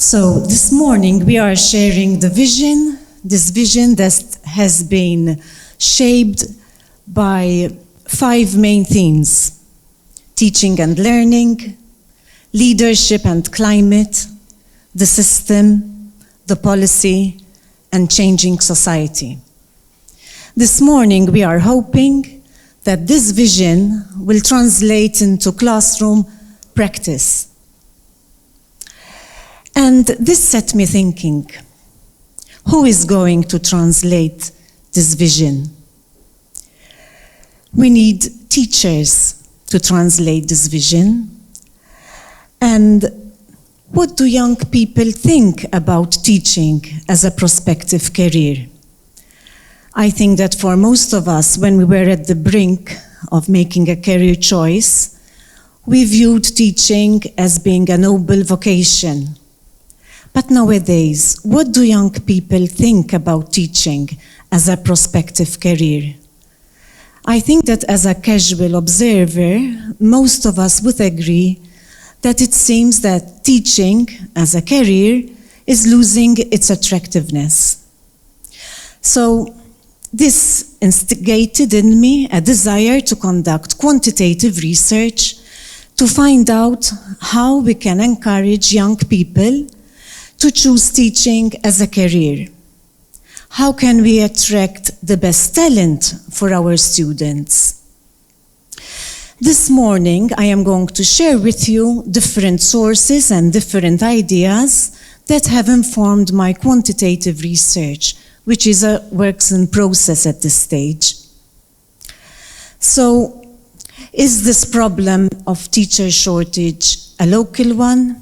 So this morning we are sharing this vision that has been shaped by 5 main themes: teaching and learning, leadership and climate, the system, the policy, and changing society. This morning we are hoping that this vision will translate into classroom practice. And this set me thinking, who is going to translate this vision? We need teachers to translate this vision. And what do young people think about teaching as a prospective career? I think that for most of us, when we were at the brink of making a career choice, we viewed teaching as being a noble vocation. But nowadays, what do young people think about teaching as a prospective career? I think that as a casual observer, most of us would agree that it seems that teaching as a career is losing its attractiveness. So this instigated in me a desire to conduct quantitative research to find out how we can encourage young people to choose teaching as a career. How can we attract the best talent for our students? This morning, I am going to share with you different sources and different ideas that have informed my quantitative research, which is a work in process at this stage. So, is this problem of teacher shortage a local one?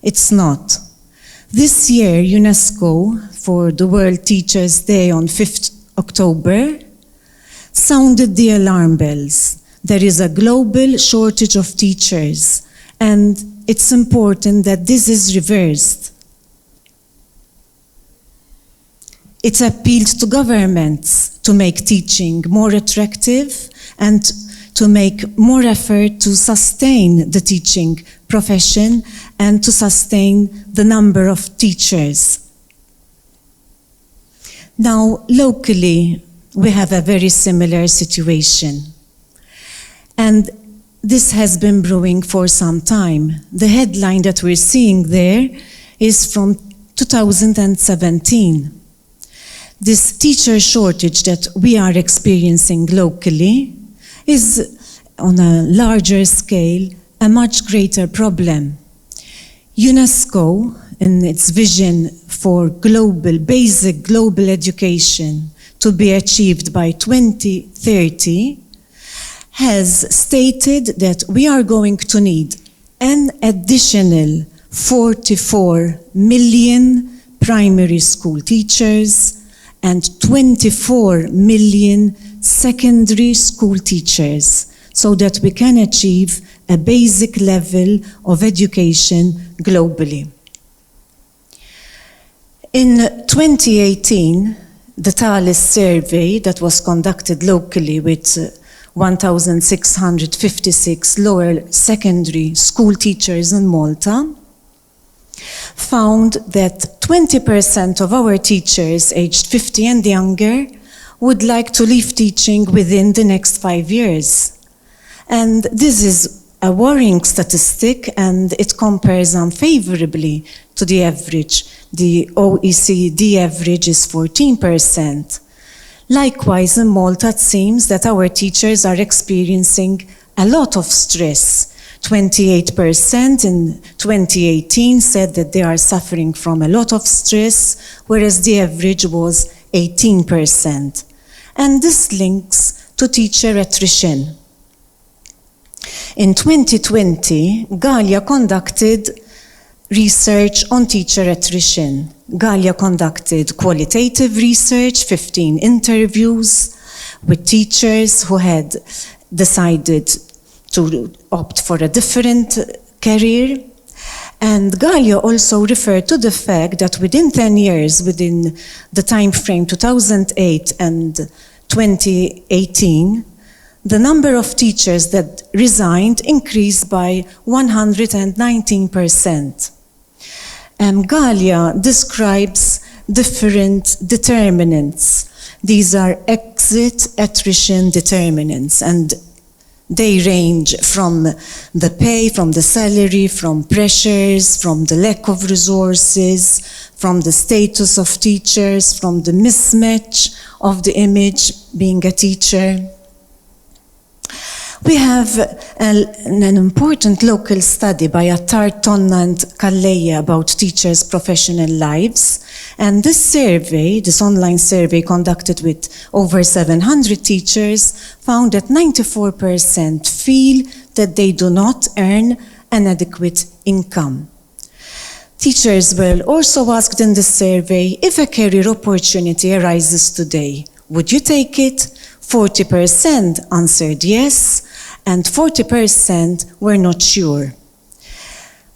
It's not. This year, UNESCO, for the World Teachers' Day on 5th October, sounded the alarm bells. There is a global shortage of teachers, and it's important that this is reversed. It appealed to governments to make teaching more attractive and to make more effort to sustain the teaching profession and to sustain the number of teachers. Now, locally, we have a very similar situation. And this has been brewing for some time. The headline that we're seeing there is from 2017. This teacher shortage that we are experiencing locally is, on a larger scale, a much greater problem. UNESCO, in its vision for basic global education to be achieved by 2030, has stated that we are going to need an additional 44 million primary school teachers and 24 million secondary school teachers so that we can achieve a basic level of education globally. In 2018, the Pulis survey that was conducted locally with 1,656 lower secondary school teachers in Malta found that 20% of our teachers aged 50 and younger would like to leave teaching within the next 5 years. And this is a worrying statistic, and it compares unfavorably to the average. The OECD average is 14%. Likewise, in Malta, it seems that our teachers are experiencing a lot of stress. 28% in 2018 said that they are suffering from a lot of stress, whereas the average was 18%. And this links to teacher attrition. In 2020, Gallia conducted research on teacher attrition. Gallia conducted qualitative research, 15 interviews with teachers who had decided to opt for a different career. And Gallia also referred to the fact that within 10 years, within the time frame 2008 and 2018, the number of teachers that resigned increased by 119%. Galia describes different determinants. These are exit attrition determinants, and they range from the pay, from the salary, from pressures, from the lack of resources, from the status of teachers, from the mismatch of the image being a teacher. We have an important local study by Attar, Tonna and Kalleya about teachers' professional lives. And this survey, this online survey conducted with over 700 teachers, found that 94% feel that they do not earn an adequate income. Teachers were also asked in the survey, if a career opportunity arises today, would you take it? 40% answered yes, and 40% were not sure.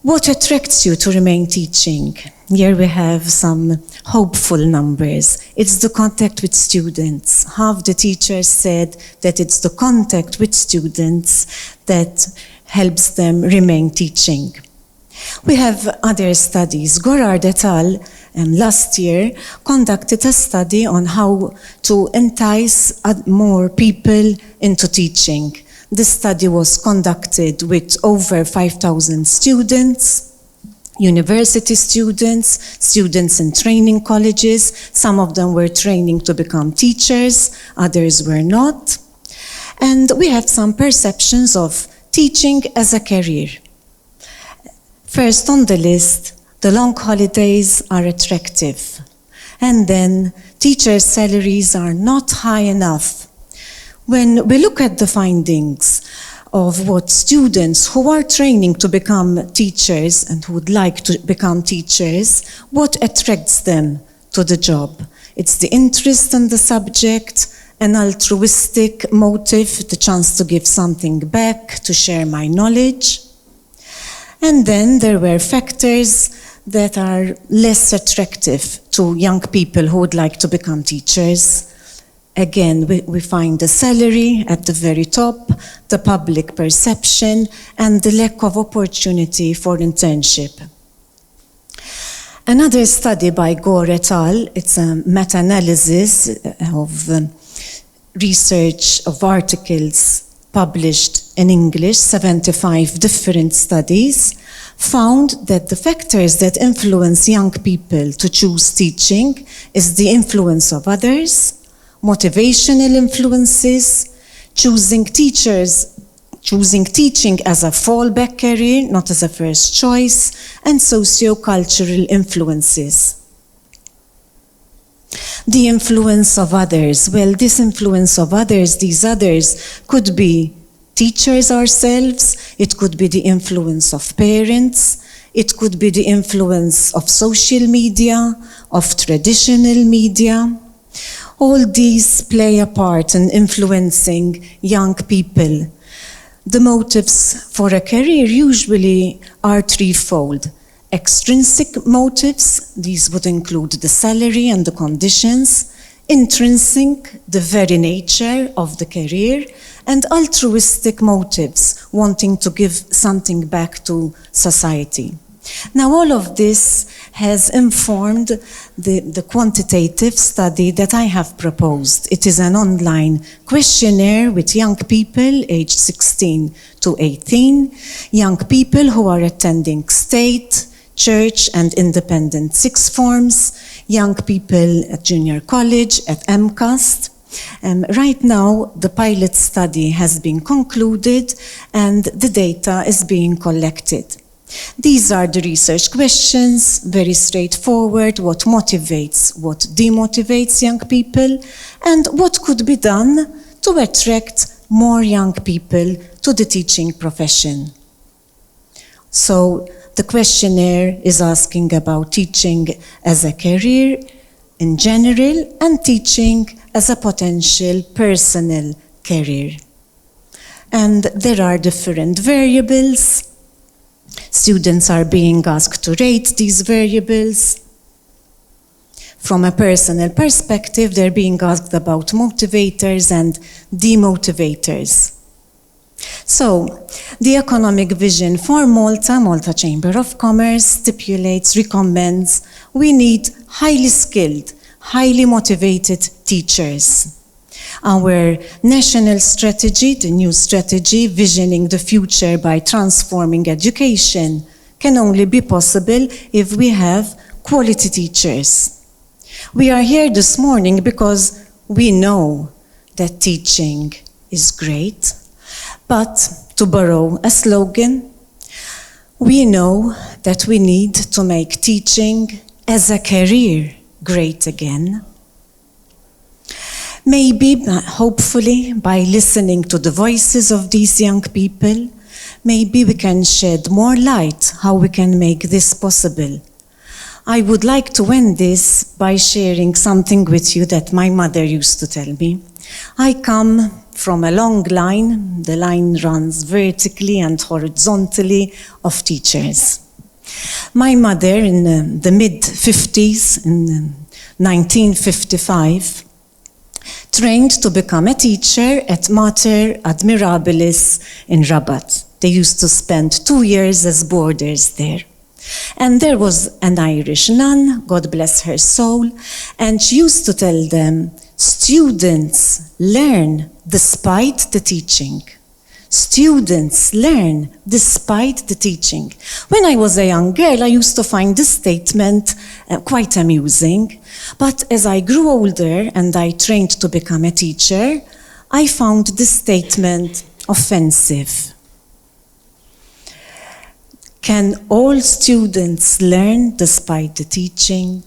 What attracts you to remain teaching? Here we have some hopeful numbers. It's the contact with students. Half the teachers said that it's the contact with students that helps them remain teaching. We have other studies. Gorard et al. Last year conducted a study on how to entice more people into teaching. This study was conducted with over 5,000 students, university students, students in training colleges. Some of them were training to become teachers, others were not. And we have some perceptions of teaching as a career. First on the list, the long holidays are attractive. And then teachers' salaries are not high enough. When we look at the findings of what students who are training to become teachers and who would like to become teachers, what attracts them to the job? It's the interest in the subject, an altruistic motive, the chance to give something back, to share my knowledge. And then there were factors that are less attractive to young people who would like to become teachers. Again, we find the salary at the very top, the public perception, and the lack of opportunity for internship. Another study by Gore et al., it's a meta-analysis of research of articles published in English, 75 different studies, found that the factors that influence young people to choose teaching is the influence of others, motivational influences, choosing teaching as a fallback career, not as a first choice, and socio-cultural influences. The influence of others. Well, this influence of others, these others, could be teachers ourselves, it could be the influence of parents, it could be the influence of social media, of traditional media. All these play a part in influencing young people. The motives for a career usually are threefold. Extrinsic motives, these would include the salary and the conditions. Intrinsic, the very nature of the career. And altruistic motives, wanting to give something back to society. Now, all of this has informed the quantitative study that I have proposed. It is an online questionnaire with young people aged 16 to 18, young people who are attending state, church, and independent sixth forms, young people at junior college, at MCAST. Right now, the pilot study has been concluded and the data is being collected. These are the research questions, very straightforward, what motivates, what demotivates young people, and what could be done to attract more young people to the teaching profession. So the questionnaire is asking about teaching as a career in general and teaching as a potential personal career. And there are different variables. Students are being asked to rate these variables. From a personal perspective, they're being asked about motivators and demotivators. So, the economic vision for Malta Chamber of Commerce stipulates, recommends, we need highly skilled, highly motivated teachers. Our national strategy, the new strategy, visioning the future by transforming education, can only be possible if we have quality teachers. We are here this morning because we know that teaching is great, but to borrow a slogan, we know that we need to make teaching as a career great again. Maybe, hopefully, by listening to the voices of these young people, maybe we can shed more light how we can make this possible. I would like to end this by sharing something with you that my mother used to tell me. I come from a long line, the line runs vertically and horizontally, of teachers. My mother, in the mid-50s, in 1955, trained to become a teacher at Mater Admirabilis in Rabat. They used to spend 2 years as boarders there. And there was an Irish nun, God bless her soul, and she used to tell them, students learn despite the teaching. Students learn despite the teaching. When I was a young girl, I used to find this statement quite amusing. But as I grew older and I trained to become a teacher, I found this statement offensive. Can all students learn despite the teaching?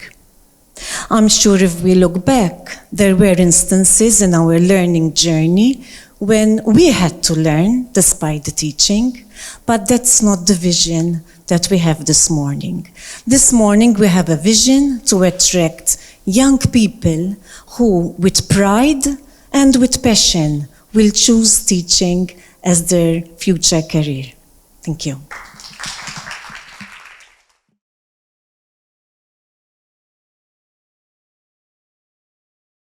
I'm sure if we look back, there were instances in our learning journey when we had to learn despite the teaching, but that's not the vision that we have this morning. This morning we have a vision to attract young people who, with pride and with passion, will choose teaching as their future career. Thank you.